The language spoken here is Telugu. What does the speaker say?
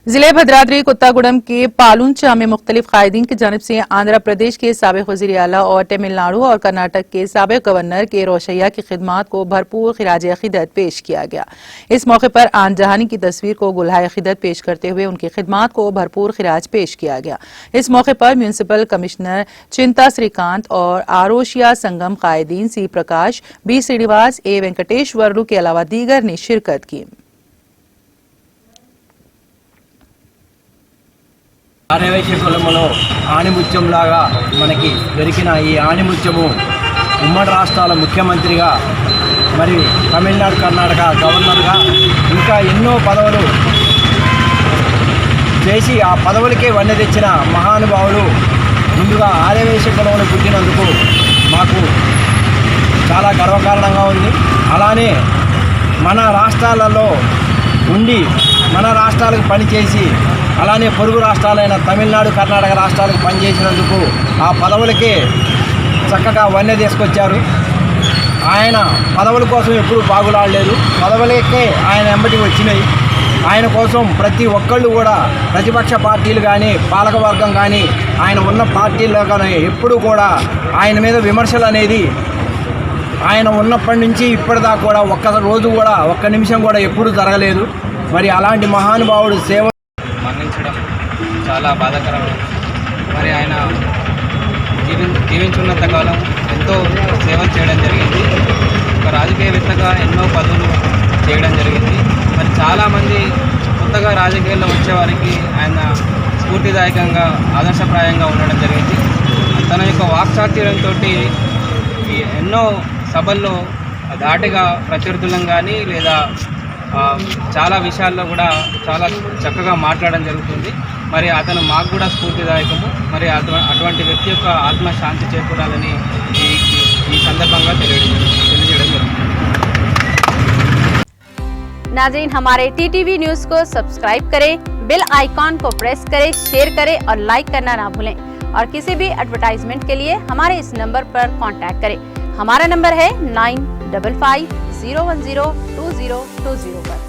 जिले भद्राद्री कुत्तागुड़म के पालुंचा में मुख्तलिफ कायदीन की जानिब से आंध्र प्रदेश के साबिक वज़ीर आला और तमिलनाडु और कर्नाटक के साबिक गवर्नर के रोशैया की खिदमात को भरपूर खिराज अकीदत पेश किया गया। इस मौके पर आन जहानी की तस्वीर को गुलहाए अकीदत पेश करते हुए उनकी खिदमात को भरपूर खिराज पेश किया गया। इस मौके पर म्यूनिसिपल कमिश्नर चिंता श्रीकांत और आरोशिया संगम कायदीन सी प्रकाश, बी श्रीनिवास, ए वेंकटेश्वरलू के अलावा दीगर ने शिरकत की। ఆర్యవైశ్య కులములో ఆణిముత్యంలాగా మనకి దొరికిన ఈ ఆణిముత్యము ఉమ్మడి రాష్ట్రాల ముఖ్యమంత్రిగా మరి తమిళనాడు కర్ణాటక గవర్నర్గా ఇంకా ఎన్నో పదవులు చేసి ఆ పదవులకే వన్నె తెచ్చిన మహానుభావులు ముందుగా ఆర్యవైశ్య కులంలో పుట్టినందుకు మాకు చాలా గర్వకారణంగా ఉంది। అలానే మన రాష్ట్రాలలో ఉండి మన రాష్ట్రాలకు పనిచేసి అలానే పొరుగు రాష్ట్రాలైన తమిళనాడు కర్ణాటక రాష్ట్రాలకు పనిచేసినందుకు ఆ పదవులకే చక్కగా వన్నె తీసుకొచ్చారు। ఆయన పదవుల కోసం ఎప్పుడూ బాగులాడలేదు, పదవులకే ఆయన వెంబడి వచ్చినాయి। ఆయన కోసం ప్రతి ఒక్కళ్ళు కూడా ప్రతిపక్ష పార్టీలు కానీ పాలకవర్గం కానీ ఆయన ఉన్న పార్టీల్లో కానీ ఎప్పుడూ కూడా ఆయన మీద విమర్శలు అనేది ఆయన ఉన్నప్పటి నుంచి ఇప్పటిదాకా కూడా ఒక్క రోజు కూడా ఒక్క నిమిషం కూడా ఎప్పుడూ జరగలేదు। మరి అలాంటి మహానుభావుడు సేవ మరణించడం చాలా బాధాకరమైనది। మరి ఆయన జీవించున్నంత కాలం ఎంతో సేవలు చేయడం జరిగింది। ఒక రాజకీయవేత్తగా ఎన్నో పదవులు చేయడం జరిగింది। మరి చాలామంది కొత్తగా రాజకీయాల్లో వచ్చేవారికి ఆయన స్ఫూర్తిదాయకంగా ఆదర్శప్రాయంగా ఉండడం జరిగింది। తన యొక్క వాక్చాతుర్యంతో ఎన్నో సభల్లో ధాటిగా ప్రత్యర్థులను కానీ లేదా చాలా విషయాల్లో కూడా చాలా చక్కగా మాట్లాడడం జరుగుతుంది। మరి అతను మాకు కూడా స్ఫూర్తిదాయకము। మరి అటువంటి వ్యక్తి యొక్క ఆత్మశాంతి చేకూరాలని ఈ సందర్భంగా తెలియజేయడం జరుగుతుంది। नाज़रीन, हमारे टीटीवी न्यूज़ को सब्सक्राइब करें, बेल आइकॉन को प्रेस करें, शेयर करें और लाइक करना ना भूलें। और किसी भी एडवर्टाइजमेंट के लिए हमारे इस नंबर पर कांटेक्ट करें। हमारा नंबर है 9550102020 पर।